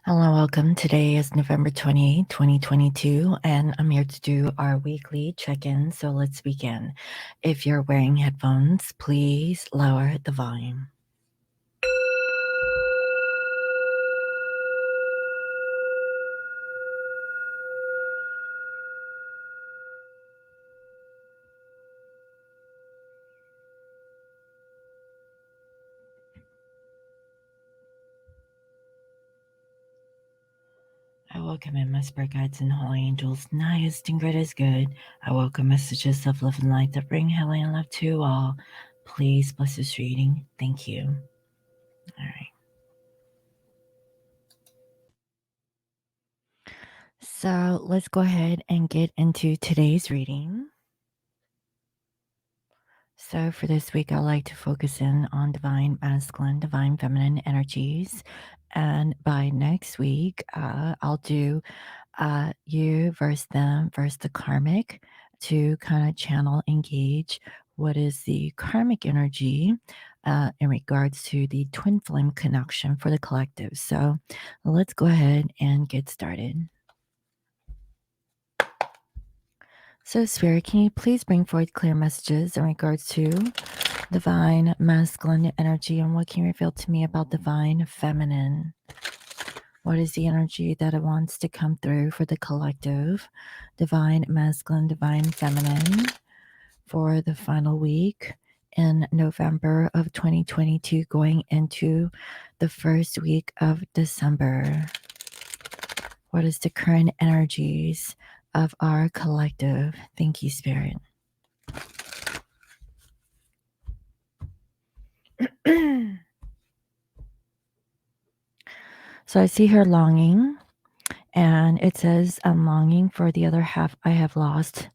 Hello, welcome. Today is November 28, 2022, and I'm here to do our weekly check-in. So let's begin. If you're wearing headphones, please lower the volume. I welcome in my spirit guides and holy angels, highest and greatest good. I welcome messages of love and light that bring healing and love to all. Please bless this reading. Thank you. All right. So let's go ahead and get into today's reading. So for this week, I like to focus in on divine masculine, divine feminine energies. And by next week, I'll do you versus them versus the karmic to kind of channel, engage what is the karmic energy in regards to the twin flame connection for the collective. So let's go ahead and get started. So, Spirit, can you please bring forth clear messages in regards to divine masculine energy and what can you reveal to me about divine feminine? What is the energy that it wants to come through for the collective? Divine masculine, divine feminine for the final week in November of 2022, going into the first week of December. What is the current energies of our collective? Thank you, Spirit. So I see her longing, and it says, I'm longing for the other half I have lost.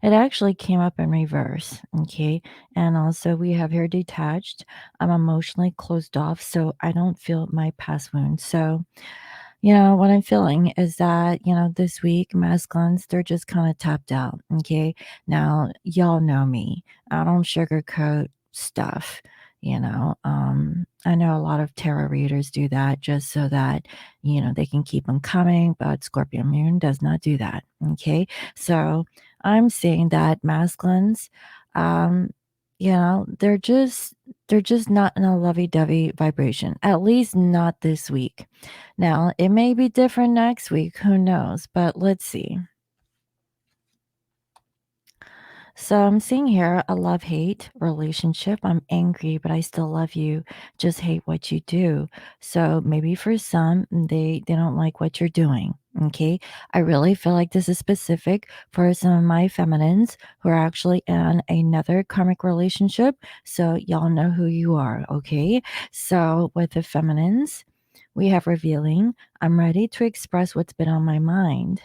It actually came up in reverse, okay? And also we have here detached. I'm emotionally closed off, so I don't feel my past wounds. So, what I'm feeling is that, this week, masculines, they're just kind of tapped out, okay? Now, y'all know me. I don't sugarcoat stuff. I know a lot of tarot readers do that just so that, they can keep them coming, but Scorpio moon does not do that. Okay. So I'm saying that masculines, um, they're just not in a lovey-dovey vibration, at least not this week. Now, it may be different next week, who knows, but let's see. So I'm seeing here a love-hate relationship. I'm angry, but I still love you. Just hate what you do. So maybe for some, they don't like what you're doing. Okay. I really feel like this is specific for some of my feminines who are actually in another karmic relationship. So y'all know who you are. Okay. So with the feminines, we have revealing. I'm ready to express what's been on my mind.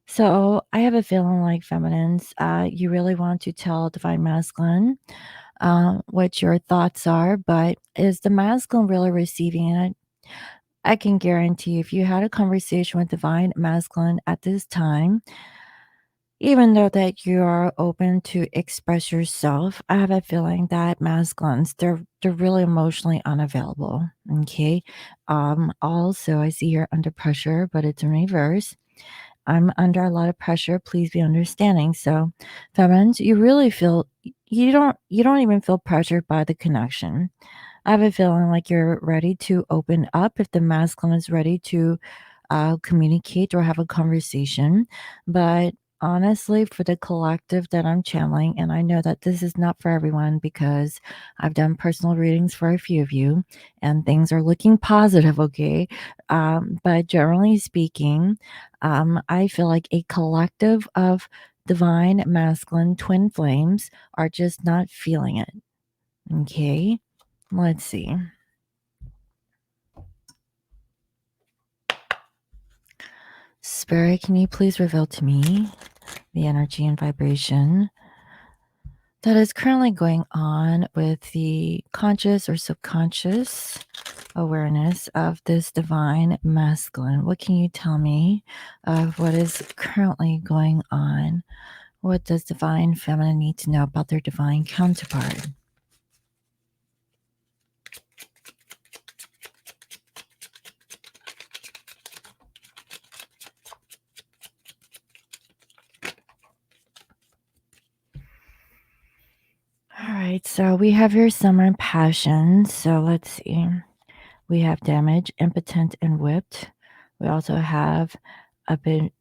So I have a feeling like feminines, you really want to tell divine masculine what your thoughts are, but is the masculine really receiving it? I can guarantee if you had a conversation with divine masculine at this time, even though that you are open to express yourself, I have a feeling that masculines, they're really emotionally unavailable. Okay. Also I see you're under pressure, but it's in reverse. I'm under a lot of pressure. Please be understanding. So, feminines, you really feel you don't even feel pressured by the connection. I have a feeling like you're ready to open up if the masculine is ready to communicate or have a conversation. But honestly, for the collective that I'm channeling, and I know that this is not for everyone because I've done personal readings for a few of you and things are looking positive, okay? But generally speaking, I feel like a collective of divine masculine twin flames are just not feeling it, okay? Let's see. Spirit, can you please reveal to me the energy and vibration that is currently going on with the conscious or subconscious awareness of this divine masculine? What can you tell me of what is currently going on? What does divine feminine need to know about their divine counterpart? right, so we have your summer passion. So let's see. We have damage, impotent, and whipped. We also have abinavesha,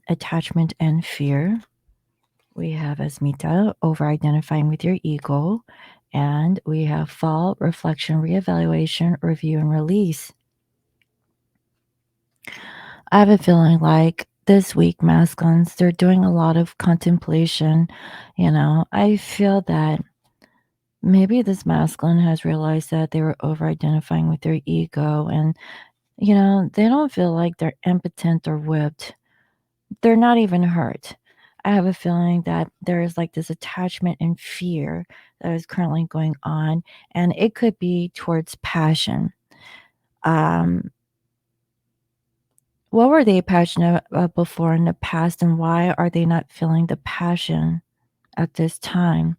attachment and fear. We have asmita, over identifying with your ego. And we have fall, reflection, reevaluation, review, and release. I have a feeling like this week, masculines, they're doing a lot of contemplation. I feel that maybe this masculine has realized that they were over identifying with their ego and, they don't feel like they're impotent or whipped. They're not even hurt. I have a feeling that there is like this attachment and fear that is currently going on, and it could be towards passion. Um, what were they passionate about before in the past, and why are they not feeling the passion at this time?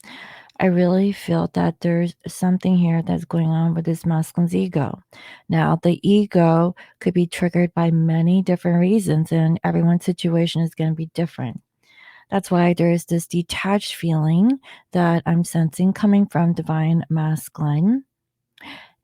I really feel that there's something here that's going on with this masculine's ego. Now, the ego could be triggered by many different reasons, and everyone's situation is going to be different. That's why there's this detached feeling that I'm sensing coming from divine masculine.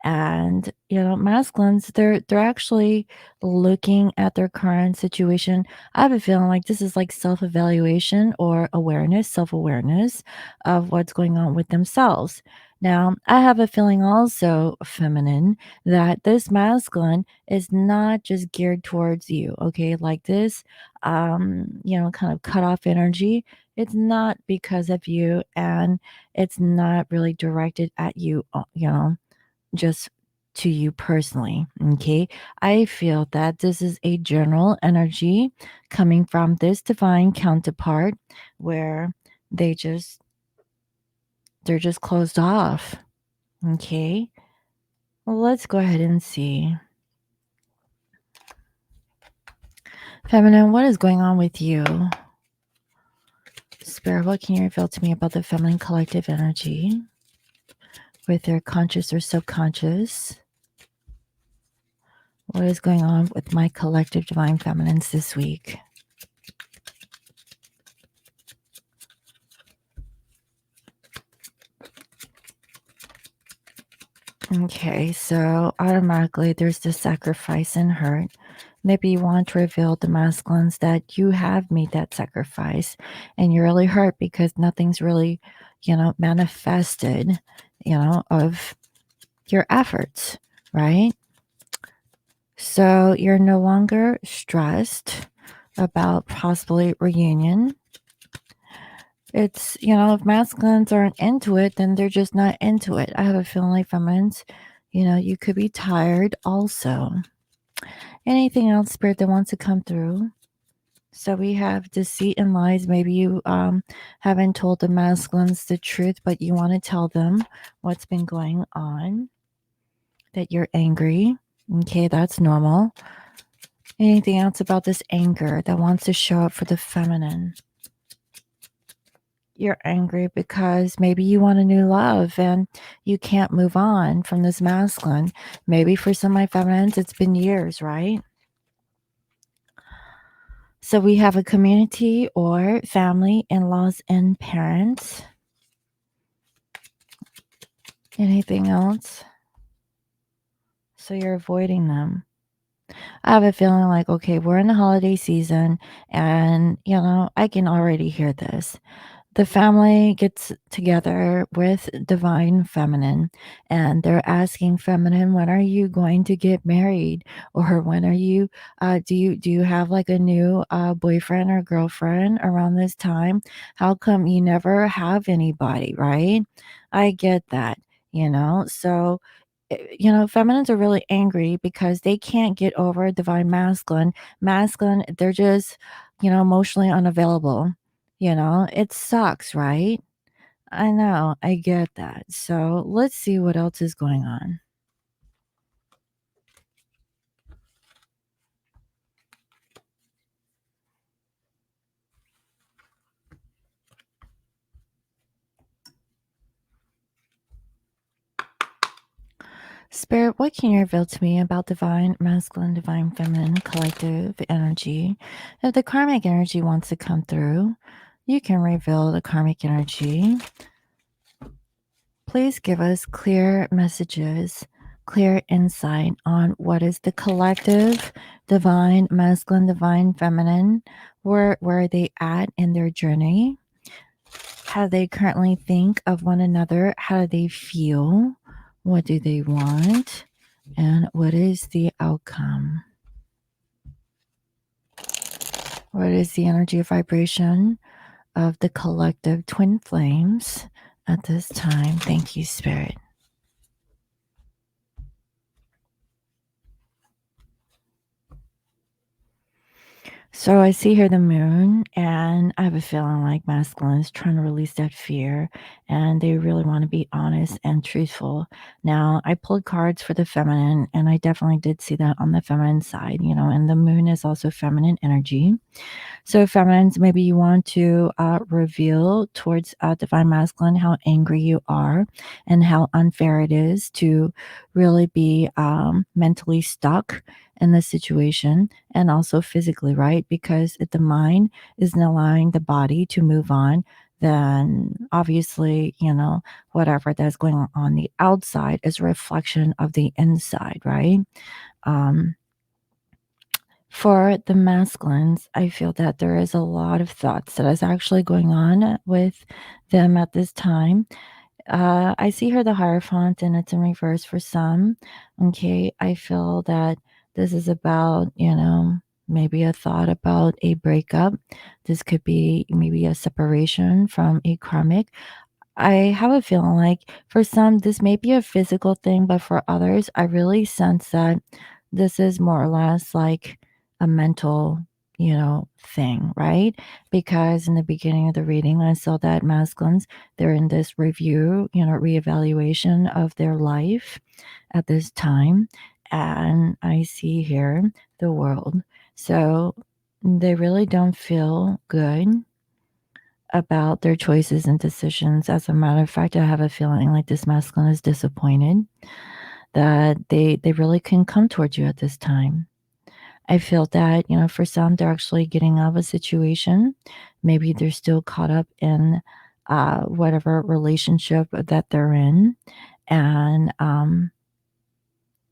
And, masculines, they're actually looking at their current situation. I have a feeling like this is like self-evaluation or awareness, self-awareness of what's going on with themselves. Now, I have a feeling also, feminine, that this masculine is not just geared towards you, okay? Like this, kind of cut off energy. It's not because of you, and it's not really directed at you, just to you personally. Okay. I feel that this is a general energy coming from this divine counterpart where they just they're just closed off. Okay. Well, let's go ahead and see. Feminine, what is going on with you? Spirit, what can you reveal to me about the feminine collective energy with their conscious or subconscious? What is going on with my collective divine feminines this week? Okay, so automatically there's the sacrifice and hurt. Maybe you want to reveal the masculines that you have made that sacrifice and you're really hurt because nothing's really, manifested, of your efforts, right? So you're no longer stressed about possibly reunion. It's, if masculines aren't into it, then they're just not into it. I have a feeling like feminines, you could be tired also. Anything else, spirit, that wants to come through? So we have deceit and lies. Maybe you haven't told the masculines the truth, but you want to tell them what's been going on, that you're angry. Okay, that's normal. Anything else about this anger that wants to show up for the feminine? You're angry because maybe you want a new love and you can't move on from this masculine. Maybe for some of my feminines, it's been years, right? So we have a community or family, in-laws, and parents. Anything else? So you're avoiding them. I have a feeling like, okay, we're in the holiday season and, I can already hear this. The family gets together with divine feminine and they're asking feminine, when are you going to get married? Or when are you do you have like a new boyfriend or girlfriend around this time? How come you never have anybody, right? I get that, so feminines are really angry because they can't get over divine masculine, they're just, emotionally unavailable. It sucks, right? I know, I get that. So let's see what else is going on. Spirit, what can you reveal to me about divine masculine, divine feminine, collective energy? If the karmic energy wants to come through, you can reveal the karmic energy. please give us clear messages, clear insight on what is the collective, divine masculine, divine feminine, where are they at in their journey, how they currently think of one another, how do they feel, what do they want, and what is the outcome? What is the energy of vibration of the collective twin flames at this time? Thank you, Spirit. So I see here the moon, and I have a feeling like masculine is trying to release that fear, and they really want to be honest and truthful. Now, I pulled cards for the feminine, and I definitely did see that on the feminine side, and the moon is also feminine energy. So, feminines, maybe you want to reveal towards divine masculine how angry you are and how unfair it is to really be mentally stuck in this situation and also physically, right? Because if the mind isn't allowing the body to move on, then obviously, whatever that's going on the outside is a reflection of the inside, right? Um, for the masculines, I feel that there is a lot of thoughts that is actually going on with them at this time. I see here the Hierophant and it's in reverse for some. Okay, I feel that this is about, maybe a thought about a breakup. This could be maybe a separation from a karmic. I have a feeling like for some, this may be a physical thing, but for others, I really sense that this is more or less like a mental, thing, right? Because in the beginning of the reading, I saw that masculines, they're in this review, reevaluation of their life at this time. And I see here the world. So they really don't feel good about their choices and decisions. As a matter of fact, I have a feeling like this masculine is disappointed that they really couldn't come towards you at this time. I feel that, for some, they're actually getting out of a situation. Maybe they're still caught up in whatever relationship that they're in. And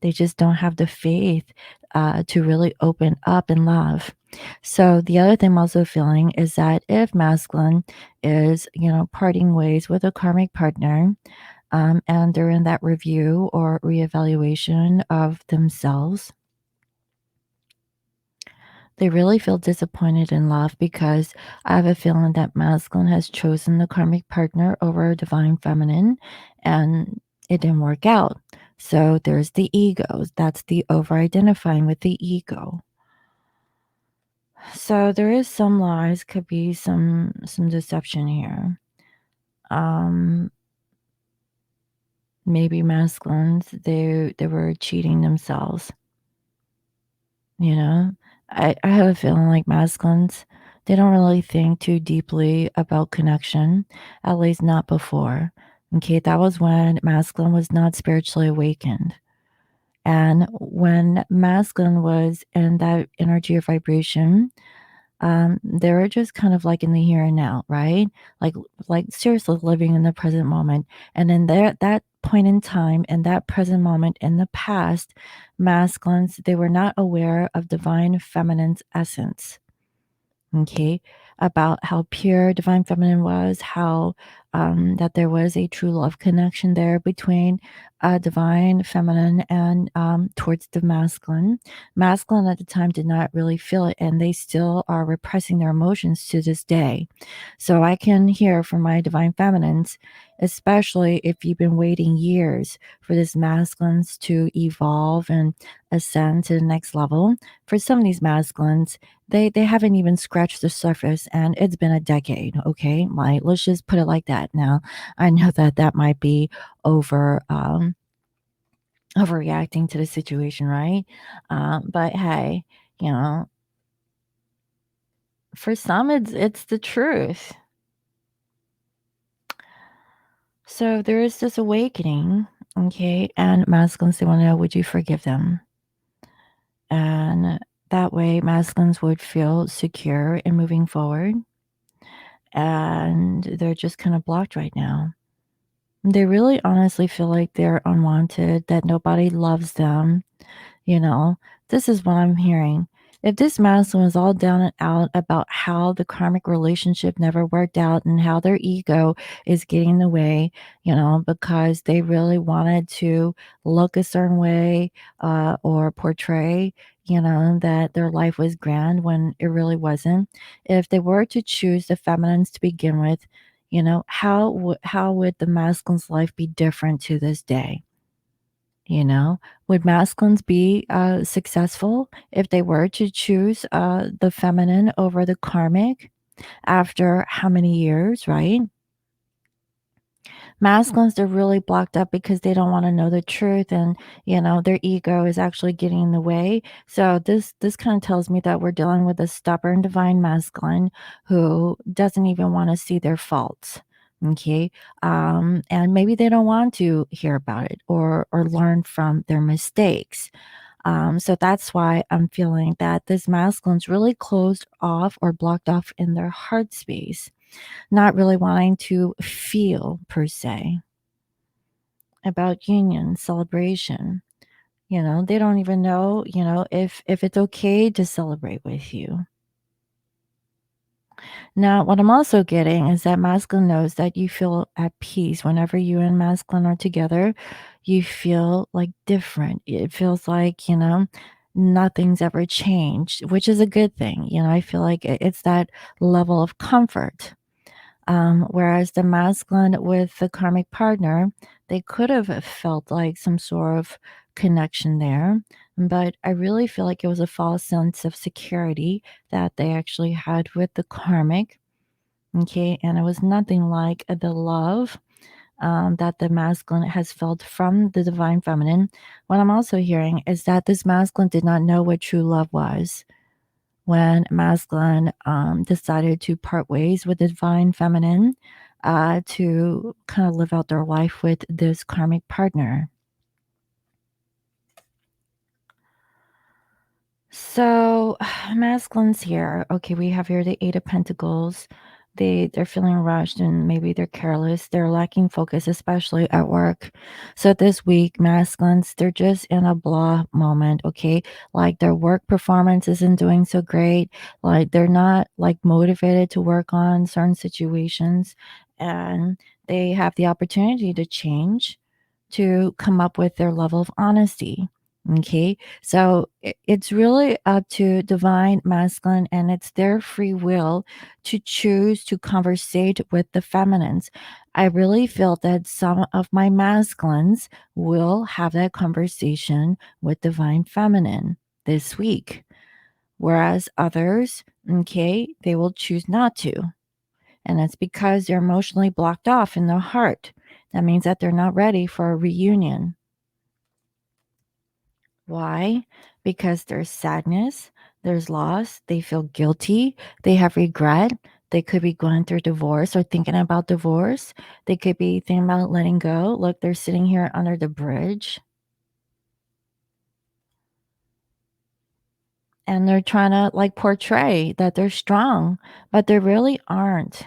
they just don't have the faith to really open up and love. So the other thing I'm also feeling is that if masculine is, parting ways with a karmic partner, and they're in that review or reevaluation of themselves, they really feel disappointed in love because I have a feeling that masculine has chosen the karmic partner over divine feminine and it didn't work out. So there's the egos. That's the over identifying with the ego. So there is some lies, could be some deception here. Um Maybe masculines, they were cheating themselves. You know, I have a feeling like masculines, they don't really think too deeply about connection, at least not before. Okay, that was when masculine was not spiritually awakened. And when masculine was in that energy of vibration, they were just kind of like in the here and now, right? Like like seriously living in the present moment. And in there that point in time, in that present moment in the past, masculines, they were not aware of divine feminine's essence. Okay, about how pure divine feminine was, how that there was a true love connection there between divine feminine and towards the masculine. Masculine at the time did not really feel it, and they still are repressing their emotions to this day. So I can hear from my divine feminines, especially if you've been waiting years for this masculines to evolve and ascend to the next level. For some of these masculines, they haven't even scratched the surface, and it's been a decade, okay? Like, let's just put it like that. Now, I know that that might be over, overreacting to the situation, right? But hey, you know, for some, it's the truth. So there is this awakening, okay? And masculines, they want to know, would you forgive them? And that way, masculines would feel secure in moving forward, and they're just kind of blocked right now. They really honestly feel like they're unwanted, that nobody loves them. You know, this is what I'm hearing. If this masculine is all down and out about how the karmic relationship never worked out and how their ego is getting in the way, because they really wanted to look a certain way, or portray, that their life was grand when it really wasn't. If they were to choose the feminines to begin with, how would the masculine's life be different to this day? You know, would masculines be successful if they were to choose the feminine over the karmic after how many years, right? Masculines, they're really blocked up because they don't want to know the truth, and their ego is actually getting in the way. So this kind of tells me that we're dealing with a stubborn divine masculine who doesn't even want to see their faults. Okay. And maybe they don't want to hear about it or learn from their mistakes. So that's why I'm feeling that this masculine's really closed off or blocked off in their heart space, not really wanting to feel per se about union, celebration. They don't even know, if it's okay to celebrate with you. Now, what I'm also getting is that masculine knows that you feel at peace whenever you and masculine are together. You feel like different. It feels like, nothing's ever changed, which is a good thing. I feel like it's that level of comfort. Whereas the masculine with the karmic partner, they could have felt like some sort of connection there. But I really feel like it was a false sense of security that they actually had with the karmic. Okay. And it was nothing like the love that the masculine has felt from the divine feminine. What I'm also hearing is that this masculine did not know what true love was when masculine decided to part ways with the divine feminine, to kind of live out their life with this karmic partner. So, masculines here. Okay, we have here the Eight of Pentacles. They're feeling rushed and maybe they're careless. They're lacking focus, especially at work. So this week, masculines, they're just in a blah moment, okay? Like their work performance isn't doing so great. Like they're not like motivated to work on certain situations, and they have the opportunity to change, to come up with their level of honesty. Okay, so it's really up to divine masculine, and it's their free will to choose to conversate with the feminines. I really feel that some of my masculines will have that conversation with divine feminine this week, whereas others, okay, they will choose not to. And it's because they're emotionally blocked off in their heart. That means that they're not ready for a reunion. Why? Because there's sadness, there's loss, they feel guilty, they have regret. They could be going through divorce or thinking about divorce. They could be thinking about letting go. Look, they're sitting here under the bridge and they're trying to like portray that they're strong, but they really aren't.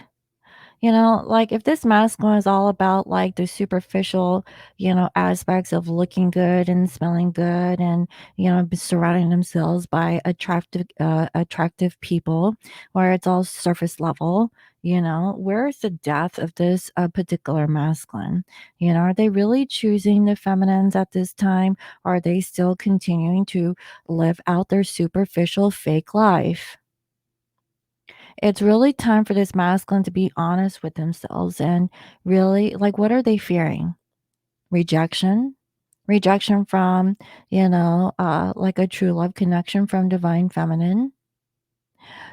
Like if this masculine is all about like the superficial, aspects of looking good and smelling good, and, surrounding themselves by attractive people, where it's all surface level, where's the depth of this particular masculine? Are they really choosing the feminines at this time? Or are they still continuing to live out their superficial fake life? It's really time for this masculine to be honest with themselves and really, like, what are they fearing? Rejection? Rejection from, like a true love connection from divine feminine,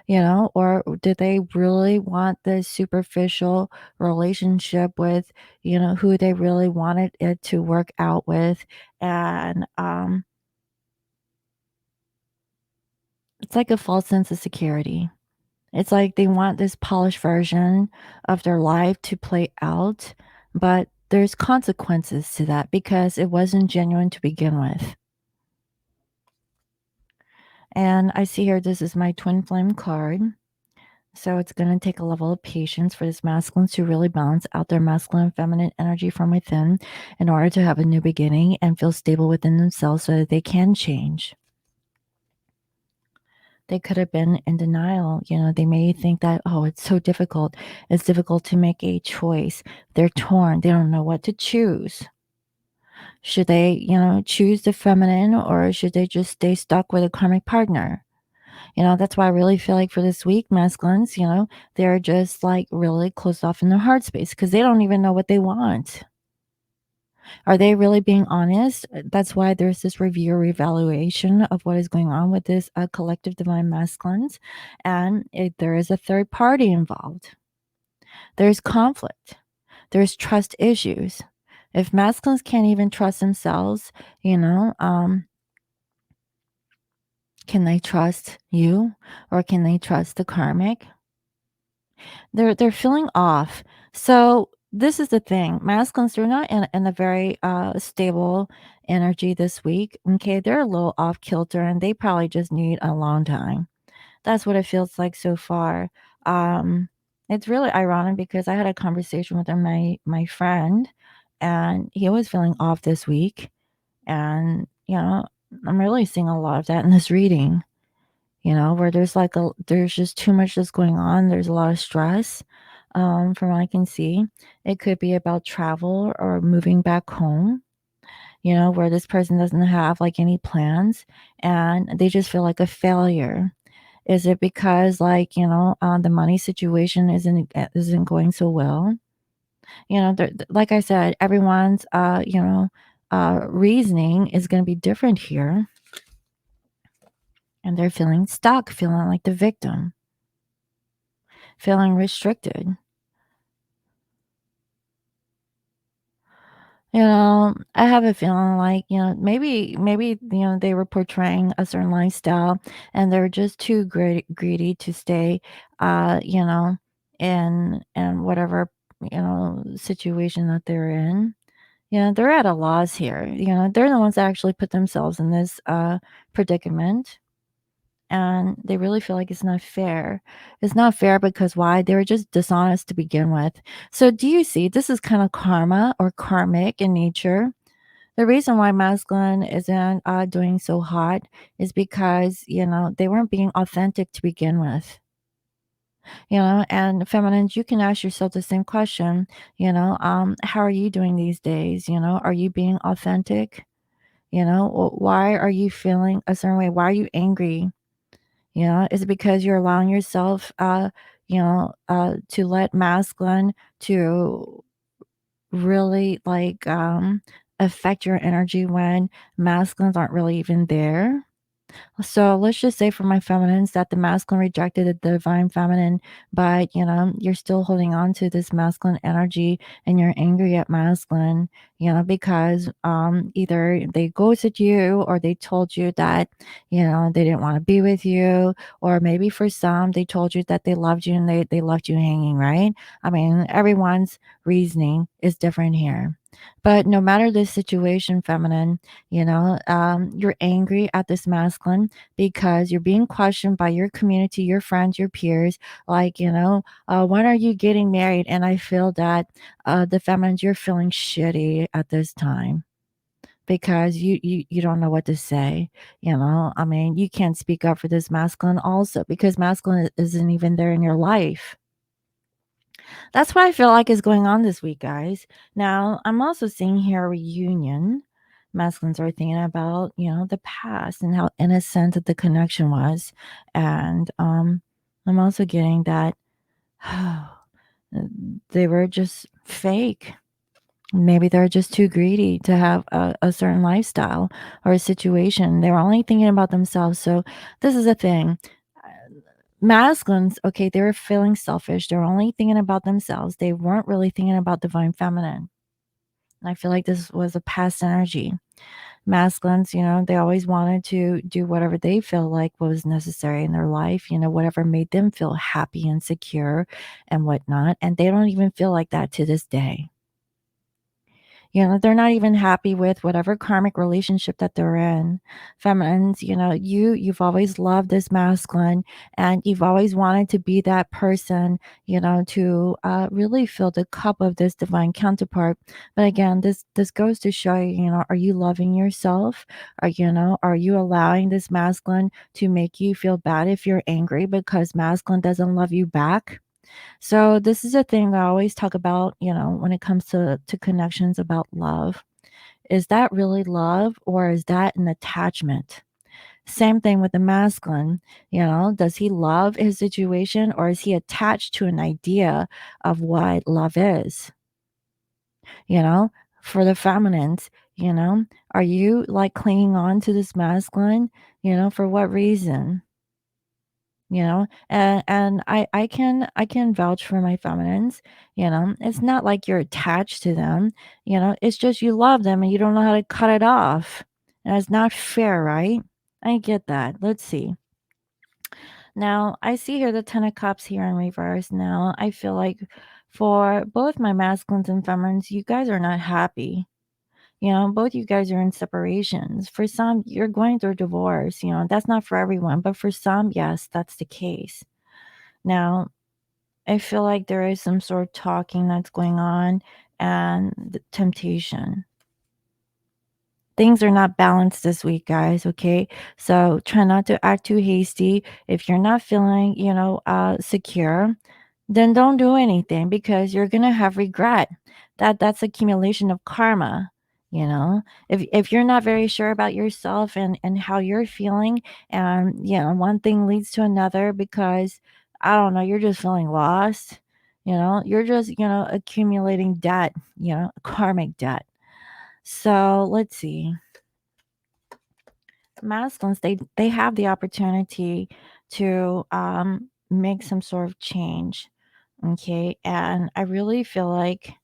or do they really want this superficial relationship with, who they really wanted it to work out with? And it's like a false sense of security. It's like they want this polished version of their life to play out, but there's consequences to that because it wasn't genuine to begin with. And I see here this is my twin flame card. So it's going to take a level of patience for this masculine to really balance out their masculine and feminine energy from within in order to have a new beginning and feel stable within themselves so that they can change. They could have been in denial. They may think that, oh, it's so difficult. It's difficult to make a choice. They're torn. They don't know what to choose. Should they, choose the feminine, or should they just stay stuck with a karmic partner? That's why I really feel like for this week, masculines, they're just like really closed off in their heart space because they don't even know what they want. Are they really being honest? That's why there's this review or evaluation of what is going on with this collective divine masculines. And there is a third party involved. There's conflict. There's trust issues. If masculines can't even trust themselves, can they trust you, or can they trust the karmic? They're feeling off. So this is the thing. Masculines, they're not in a very stable energy this week. Okay. They're a little off kilter and they probably just need a long time. That's what it feels like so far. Um, it's really ironic because I had a conversation with my friend, and he was feeling off this week. And, I'm really seeing a lot of that in this reading, where there's just too much that's going on. There's a lot of stress, from what I can see. It could be about travel or moving back home, where this person doesn't have like any plans and they just feel like a failure. Is it because like, the money situation isn't going so well? Like I said, everyone's reasoning is going to be different here, and they're feeling stuck, feeling like the victim, feeling restricted. I have a feeling like, maybe, they were portraying a certain lifestyle and they're just too greedy to stay, in whatever, situation that they're in. They're at a loss here. They're the ones that actually put themselves in this predicament, and they really feel like it's not fair. It's not fair because why? They were just dishonest to begin with. So, do you see this is kind of karma or karmic in nature? The reason why masculine isn't doing so hot is because, they weren't being authentic to begin with. And feminines, you can ask yourself the same question, how are you doing these days? Are you being authentic? Why are you feeling a certain way? Why are you angry? Is it because you're allowing yourself, to let masculine to really like affect your energy when masculines aren't really even there? So let's just say for my feminines that the masculine rejected the divine feminine, but you're still holding on to this masculine energy and you're angry at masculine, because either they ghosted you or they told you that, they didn't want to be with you, or maybe for some they told you that they loved you and they left you hanging, right? I mean, everyone's reasoning is different here. But no matter the situation, feminine, you're angry at this masculine because you're being questioned by your community, your friends, your peers, like, when are you getting married? And I feel that the feminines, you're feeling shitty at this time because you don't know what to say. I mean, you can't speak up for this masculine also because masculine isn't even there in your life. That's what I feel like is going on this week, guys. Now, I'm also seeing here a reunion. Masculines are thinking about, the past and how innocent that the connection was. And I'm also getting that they were just fake. Maybe they're just too greedy to have a certain lifestyle or a situation. They were only thinking about themselves. So, this is a thing. Masculines, okay, they were feeling selfish. They were only thinking about themselves. They weren't really thinking about divine feminine. And I feel like this was a past energy. Masculines, they always wanted to do whatever they feel like was necessary in their life, whatever made them feel happy and secure and whatnot. And they don't even feel like that to this day. They're not even happy with whatever karmic relationship that they're in. Feminines, you've always loved this masculine, and you've always wanted to be that person, to really fill the cup of this divine counterpart. But again, this goes to show you, are you loving yourself? Are you allowing this masculine to make you feel bad if you're angry because masculine doesn't love you back? So this is a thing that I always talk about, when it comes to connections about love. Is that really love, or is that an attachment? Same thing with the masculine. Does he love his situation, or is he attached to an idea of what love is? You know, for the feminines, are you like clinging on to this masculine? For what reason? And I can vouch for my feminines. It's not like you're attached to them. It's just you love them and you don't know how to cut it off, and it's not fair, right? I get that. Let's see. Now I see here the 10 of cups here in reverse. Now I feel like for both my masculines and feminines, you guys are not happy. Both you guys are in separations. For some, you're going through divorce. That's not for everyone, but for some, yes, that's the case. Now, I feel like there is some sort of talking that's going on, and the temptation. Things are not balanced this week, guys, okay? So try not to act too hasty. If you're not feeling, secure, then don't do anything, because you're gonna have regret. That's accumulation of karma. If you're not very sure about yourself and how you're feeling, and one thing leads to another, because I don't know, you're just feeling lost. You're just accumulating debt, karmic debt. So let's see. Masculines, they have the opportunity to make some sort of change. Okay, and I really feel like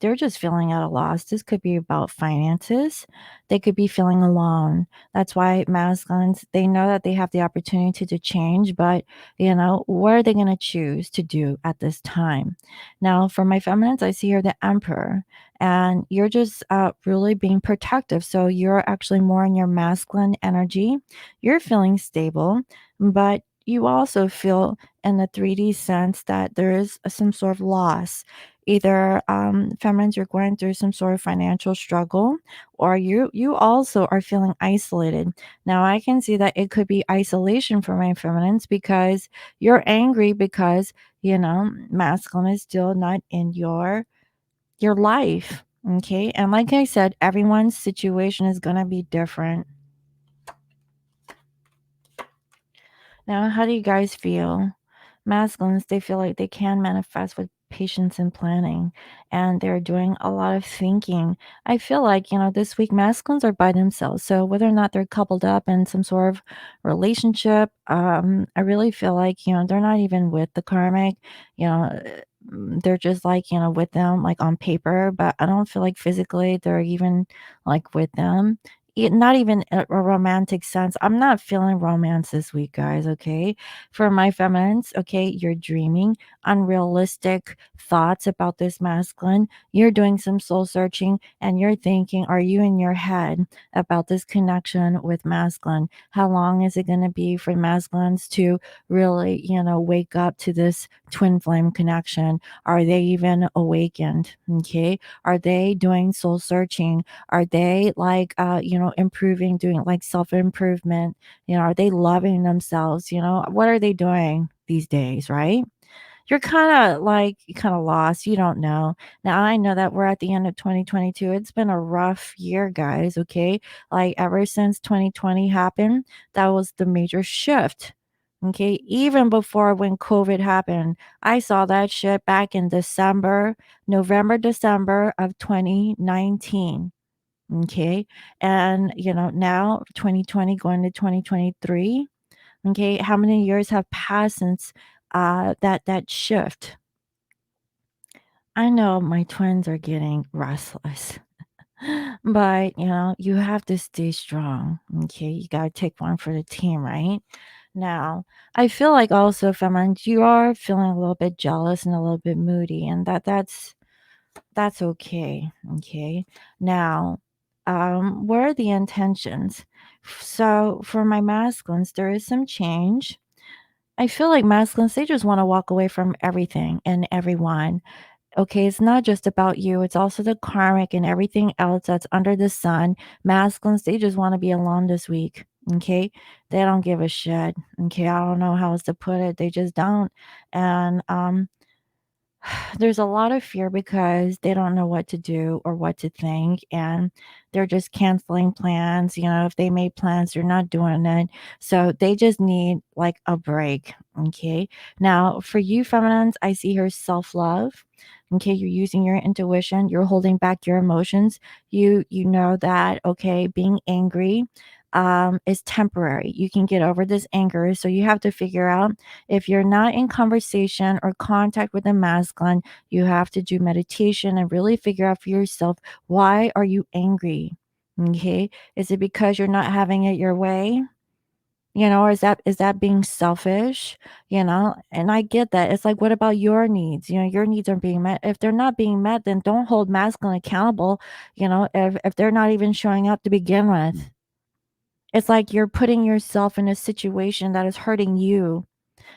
they're just feeling at a loss. This could be about finances. They could be feeling alone. That's why masculines, they know that they have the opportunity to change, but what are they going to choose to do at this time? Now, for my feminines, I see here the Emperor, and you're just really being protective. So you're actually more in your masculine energy. You're feeling stable, but you also feel in the 3D sense that there is some sort of loss. Either feminines, you're going through some sort of financial struggle, or you also are feeling isolated. Now I can see that it could be isolation for my feminines, because you're angry because masculine is still not in your life. Okay, and like I said, everyone's situation is going to be different. Now, how do you guys feel? Masculines, they feel like they can manifest with patience and planning, and they're doing a lot of thinking. I feel like, this week masculines are by themselves. So whether or not they're coupled up in some sort of relationship, I really feel like, they're not even with the karmic, they're just like, with them like on paper, but I don't feel like physically they're even like with them. Not even a romantic sense. I'm not feeling romance this week, guys, okay? For my feminines, okay, you're dreaming unrealistic thoughts about this masculine. You're doing some soul searching, and you're thinking, are you in your head about this connection with masculine? How long is it going to be for masculines to really, wake up to this twin flame connection? Are they even awakened? Okay. Are they doing soul searching? Are they like improving, doing like self-improvement? Are they loving themselves? What are they doing these days, right? You're kind of lost. You don't know. Now I know that we're at the end of 2022. It's been a rough year, guys, okay? Like ever since 2020 happened, that was the major shift. Okay, even before when COVID happened, I saw that shit back in November, December of 2019. Okay. And, now 2020 going to 2023. Okay. How many years have passed since that shift? I know my twins are getting restless, but you have to stay strong. Okay. You got to take one for the team, right? Now, I feel like also, feminine, you are feeling a little bit jealous and a little bit moody, and that's That's okay. Okay. Now, what are the intentions? So for my masculines, there is some change. I feel like masculines, they just want to walk away from everything and everyone. Okay, it's not just about you, it's also the karmic and everything else that's under the sun. Masculines, they just want to be alone this week. Okay, they don't give a shit. Okay, I don't know how else to put it. They just don't. And there's a lot of fear because they don't know what to do or what to think, and they're just canceling plans. If they made plans, they're not doing it. So they just need like a break. Okay. Now, for you feminines, I see here self-love. Okay, you're using your intuition, you're holding back your emotions. You know that, okay, being angry is temporary. You can get over this anger. So you have to figure out, if you're not in conversation or contact with a masculine, you have to do meditation and really figure out for yourself, why are you angry? Okay. Is it because you're not having it your way? Or is that being selfish? And I get that. It's like, what about your needs? Your needs aren't being met. If they're not being met, then don't hold masculine accountable, if they're not even showing up to begin with. It's like you're putting yourself in a situation that is hurting you.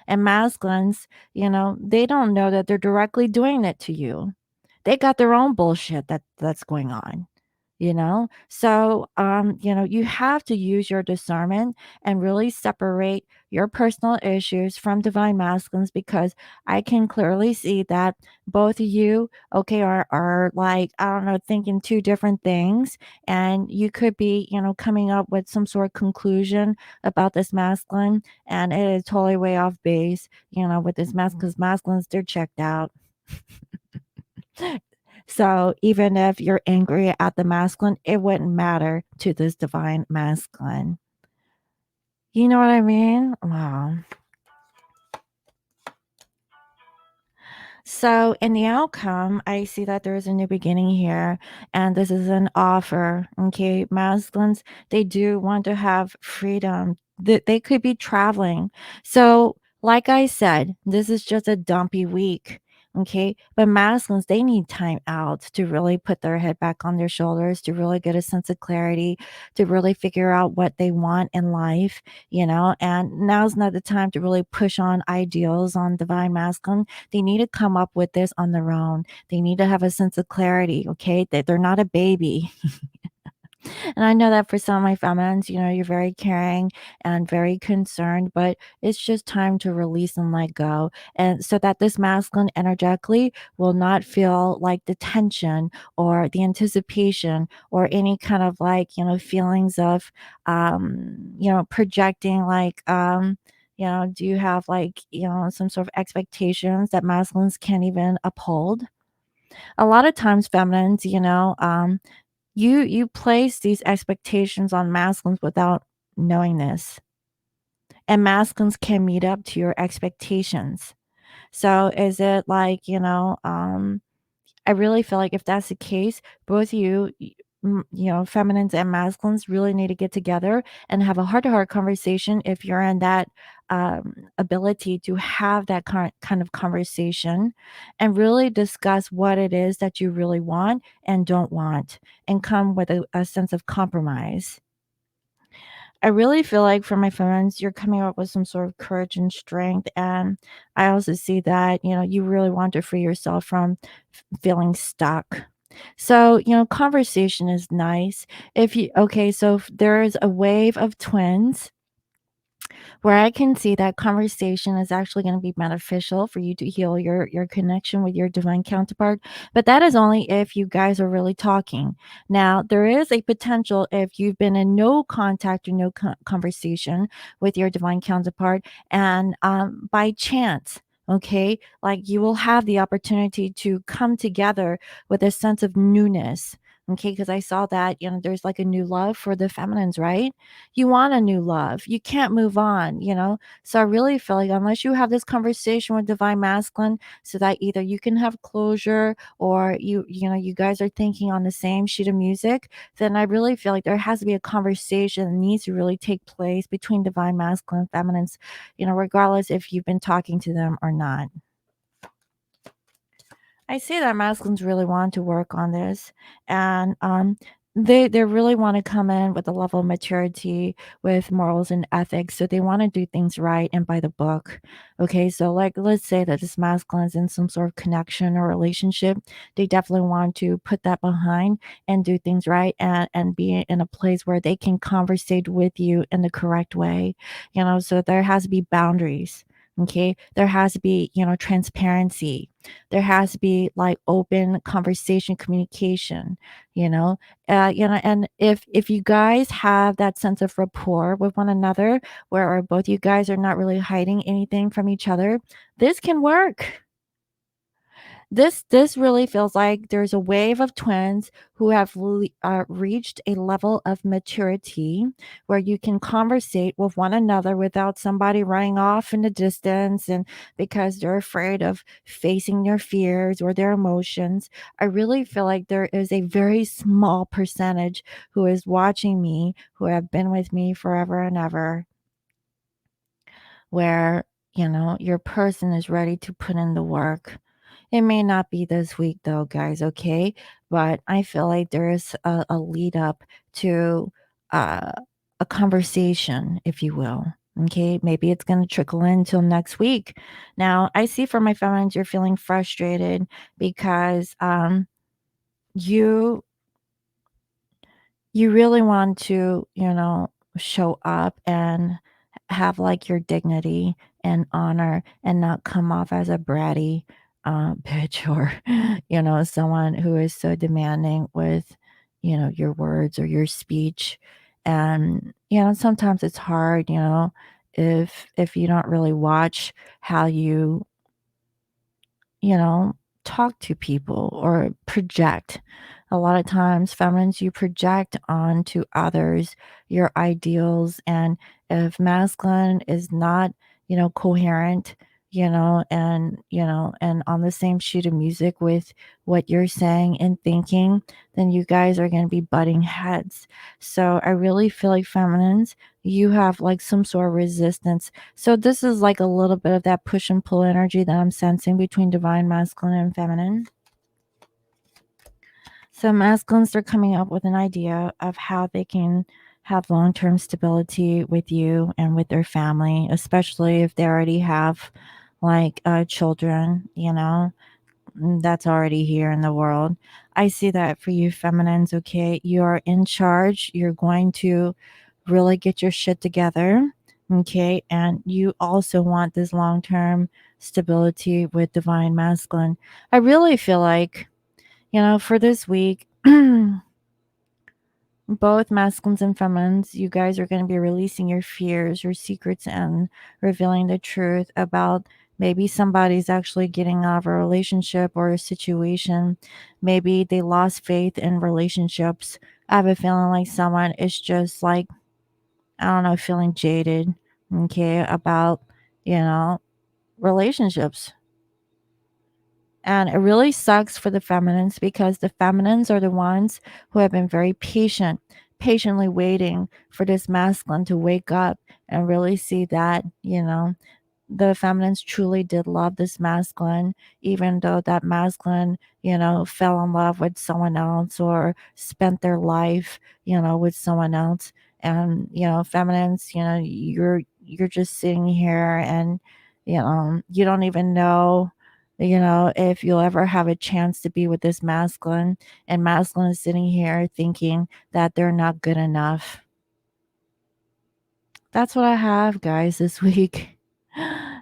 And masculines, they don't know that they're directly doing it to you. They got their own bullshit that's going on. So you have to use your discernment and really separate your personal issues from divine masculines, because I can clearly see that both of you, okay, are like, I don't know, thinking two different things. And you could be, coming up with some sort of conclusion about this masculine, and it is totally way off base, with this masculine, because masculines, they're checked out. So even if you're angry at the masculine, it wouldn't matter to this divine masculine. You know what I mean? Wow. So in the outcome, I see that there is a new beginning here, and this is an offer. Okay, masculines, they do want to have freedom. They could be traveling. So, like I said, this is just a dumpy week. Okay, but masculines, they need time out to really put their head back on their shoulders, to really get a sense of clarity, to really figure out what they want in life. And now's not the time to really push on ideals on divine masculine. They need to come up with this on their own. They need to have a sense of clarity, okay? That they're not a baby. And I know that for some of my feminines, you're very caring and very concerned, but it's just time to release and let go. And so that this masculine energetically will not feel like the tension or the anticipation or any kind of like, feelings of, projecting like, do you have like, some sort of expectations that masculines can't even uphold? A lot of times, feminines, you place these expectations on masculines without knowing this, and masculines can meet up to your expectations. So is it like, I really feel like if that's the case, both you, feminines and masculines really need to get together and have a heart-to-heart conversation, if you're in that ability to have that kind of conversation, and really discuss what it is that you really want and don't want, and come with a sense of compromise. I really feel like for my friends, you're coming up with some sort of courage and strength. And I also see that, you really want to free yourself from feeling stuck. So, conversation is nice. Okay, so if there is a wave of twins where I can see that conversation is actually going to be beneficial for you to heal your connection with your divine counterpart. But that is only if you guys are really talking. Now, there is a potential if you've been in no contact or no conversation with your divine counterpart, and by chance. Okay, like you will have the opportunity to come together with a sense of newness. Okay, because I saw that, there's like a new love for the feminines, right? You want a new love. You can't move on. So I really feel like unless you have this conversation with divine masculine, so that either you can have closure, or you guys are thinking on the same sheet of music, then I really feel like there has to be a conversation that needs to really take place between divine masculine and feminines, regardless if you've been talking to them or not. I see that masculines really want to work on this, and they really want to come in with a level of maturity, with morals and ethics. So they want to do things right and by the book. Okay, so like let's say that this masculine is in some sort of connection or relationship, they definitely want to put that behind and do things right, and be in a place where they can conversate with you in the correct way. So there has to be boundaries. Okay, there has to be transparency, there has to be like open conversation, communication, you know. And if you guys have that sense of rapport with one another, where both you guys are not really hiding anything from each other, this can work. This really feels like there's a wave of twins who have reached a level of maturity where you can conversate with one another without somebody running off in the distance, and because they're afraid of facing their fears or their emotions. I really feel like there is a very small percentage who is watching me, who have been with me forever and ever, where your person is ready to put in the work. It may not be this week though, guys, okay? But I feel like there is a lead up to uh, a conversation, if you will. Okay, maybe it's going to trickle in until next week. Now, I see for my feminines, you're feeling frustrated because you you really want to, show up and have like your dignity and honor and not come off as a bratty bitch, or, someone who is so demanding with, your words or your speech. And, sometimes it's hard, if you don't really watch how you talk to people or project. A lot of times, feminines, you project onto others your ideals. And if masculine is not, coherent, and on the same sheet of music with what you're saying and thinking, then you guys are going to be butting heads. So I really feel like feminines, you have like some sort of resistance. So this is like a little bit of that push and pull energy that I'm sensing between divine masculine and feminine. So masculines are coming up with an idea of how they can have long-term stability with you and with their family, especially if they already have like children, that's already here in the world. I see that for you feminines, okay? You're in charge. You're going to really get your shit together. Okay. And you also want this long term stability with divine masculine. I really feel like, for this week, both masculines and feminines, you guys are going to be releasing your fears, your secrets, and revealing the truth about maybe somebody's actually getting out of a relationship or a situation. Maybe they lost faith in relationships. I have a feeling like someone is just like, I don't know, feeling jaded, okay, about, you know, relationships. And it really sucks for the feminines because the feminines are the ones who have been very patient, patiently waiting for this masculine to wake up and really see that, the feminines truly did love this masculine, even though that masculine, fell in love with someone else or spent their life, with someone else. And, feminines, you're just sitting here and, you don't even know, if you'll ever have a chance to be with this masculine, and masculine is sitting here thinking that they're not good enough. That's what I have, guys, this week.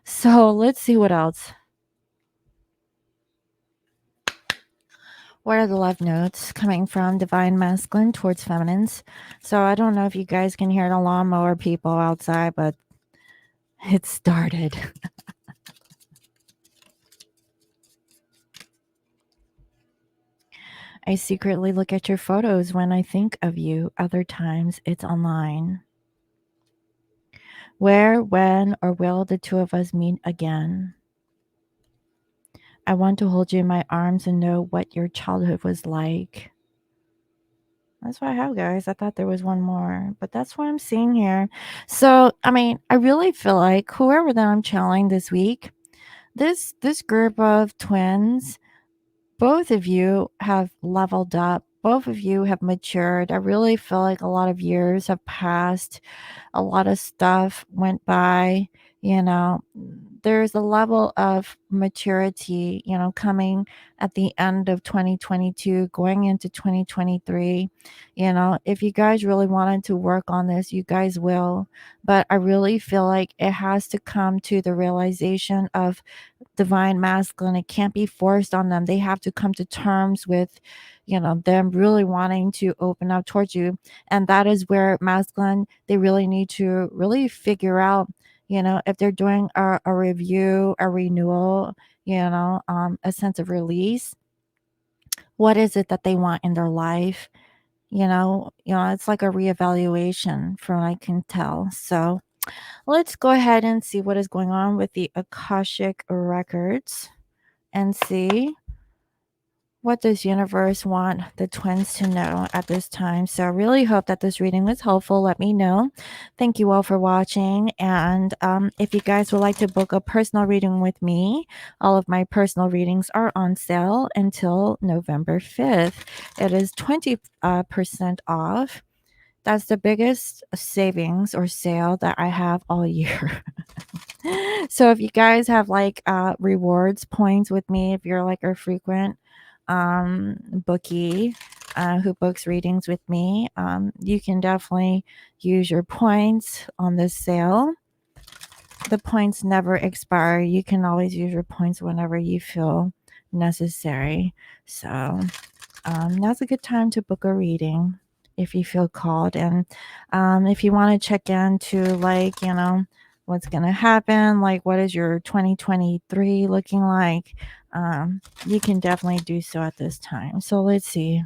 So let's see what else. What are the love notes coming from divine masculine towards feminines? So I don't know if you guys can hear the lawnmower people outside, but it started. I secretly look at your photos when I think of you. Other times it's online. Where, when, or will the two of us meet again? I want to hold you in my arms and know what your childhood was like. That's what I have, guys. I thought there was one more, but that's what I'm seeing here. So, I mean, I really feel like whoever that I'm channeling this week, this group of twins, both of you have leveled up. Both of you have matured. I really feel like a lot of years have passed. A lot of stuff went by, you know. There's a level of maturity, coming at the end of 2022, going into 2023. If you guys really wanted to work on this, you guys will. But I really feel like it has to come to the realization of divine masculine. It can't be forced on them. They have to come to terms with, them really wanting to open up towards you. And that is where masculine, they really need to really figure out, if they're doing a review, a renewal, a sense of release. What is it that they want in their life? It's like a reevaluation from what I can tell. So let's go ahead and see what is going on with the Akashic records and see what does universe want the twins to know at this time. So I really hope that this reading was helpful. Let me know. Thank you all for watching. And if you guys would like to book a personal reading with me, all of my personal readings are on sale until November 5th. It is 20% off. That's the biggest savings or sale that I have all year. So if you guys have like rewards points with me, if you're like a frequent bookie who books readings with me, you can definitely use your points on this sale. The points never expire. You can always use your points whenever you feel necessary. So now's a good time to book a reading if you feel called. And if you want to check into like, what's going to happen, like what is your 2023 looking like, you can definitely do so at this time. So let's see.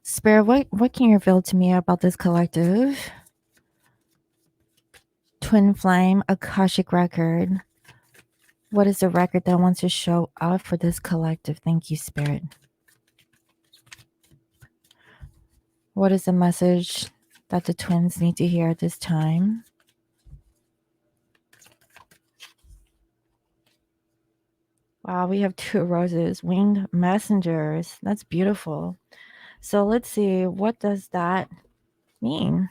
Spirit, what can you reveal to me about this collective? Twin flame, Akashic record. What is the record that wants to show up for this collective? Thank you, Spirit. What is the message that the twins need to hear at this time? Wow, we have 2 roses, winged messengers. That's beautiful. So let's see, what does that mean?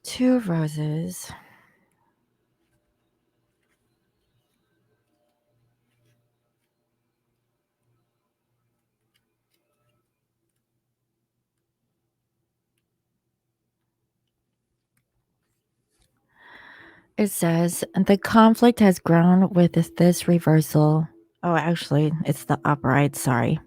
2 roses. It says, the conflict has grown with this reversal. Oh, actually, it's the upright, sorry.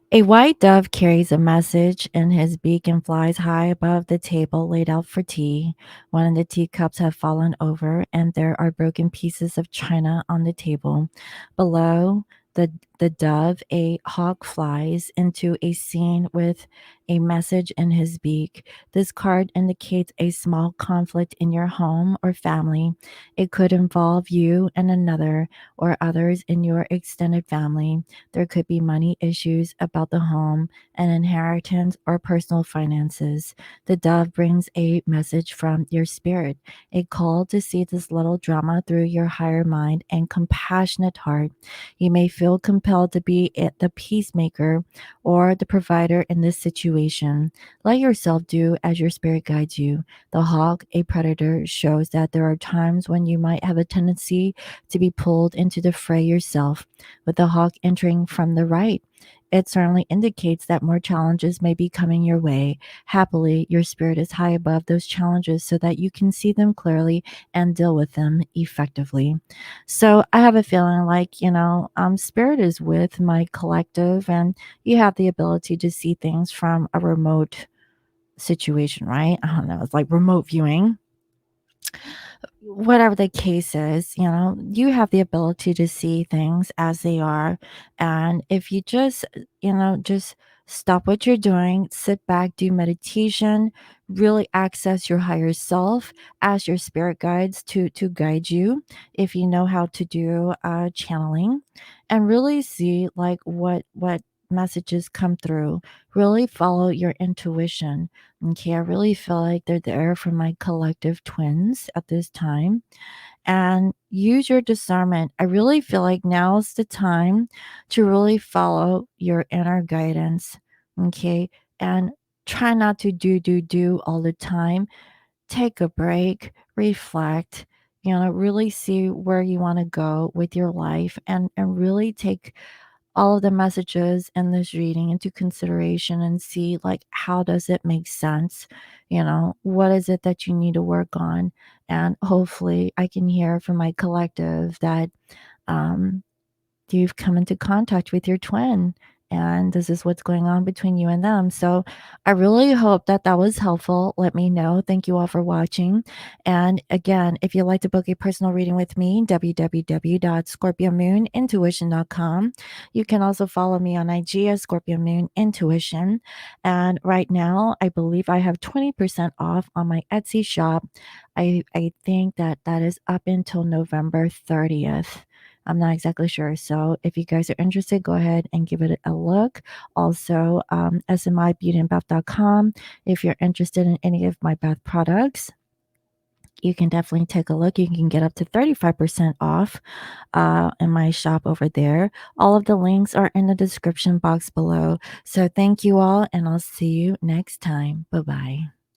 A white dove carries a message in his beak and flies high above the table laid out for tea. One of the teacups have fallen over, and there are broken pieces of china on the table. Below the dove, a hawk flies into a scene with a message in his beak. This card indicates a small conflict in your home or family. It could involve you and another or others in your extended family. There could be money issues about the home, an inheritance, or personal finances. The dove brings a message from your spirit, a call to see this little drama through your higher mind and compassionate heart. You may feel compelled to be the peacemaker or the provider in this situation. Let yourself do as your spirit guides you. The hawk, a predator, shows that there are times when you might have a tendency to be pulled into the fray yourself. With the hawk entering from the right, it certainly indicates that more challenges may be coming your way. Happily, your spirit is high above those challenges so that you can see them clearly and deal with them effectively. So I have a feeling like, spirit is with my collective, and you have the ability to see things from a remote situation, right? I don't know. It's like remote viewing. Whatever the case is, you have the ability to see things as they are. And if you just stop what you're doing, sit back, do meditation, really access your higher self, ask your spirit guides to guide you if you know how to do channeling, and really see like what messages come through, really follow your intuition. Okay, I really feel like they're there for my collective twins at this time, and use your discernment. I really feel like now's the time to really follow your inner guidance. Okay, and try not to do all the time. Take a break, reflect, really see where you want to go with your life, and really take all of the messages in this reading into consideration and see, like, how does it make sense. What is it that you need to work on, and hopefully I can hear from my collective that um you've come into contact with your twin, and this is what's going on between you and them. So I really hope that that was helpful. Let me know. Thank you all for watching. And again, if you'd like to book a personal reading with me, www.scorpiomoonintuition.com. You can also follow me on IG as Scorpio Moon Intuition. And right now, I believe I have 20% off on my Etsy shop. I think that that is up until November 30th. I'm not exactly sure. So if you guys are interested, go ahead and give it a look. Also, smibeautyandbath.com. If you're interested in any of my bath products, you can definitely take a look. You can get up to 35% off in my shop over there. All of the links are in the description box below. So thank you all, and I'll see you next time. Bye bye.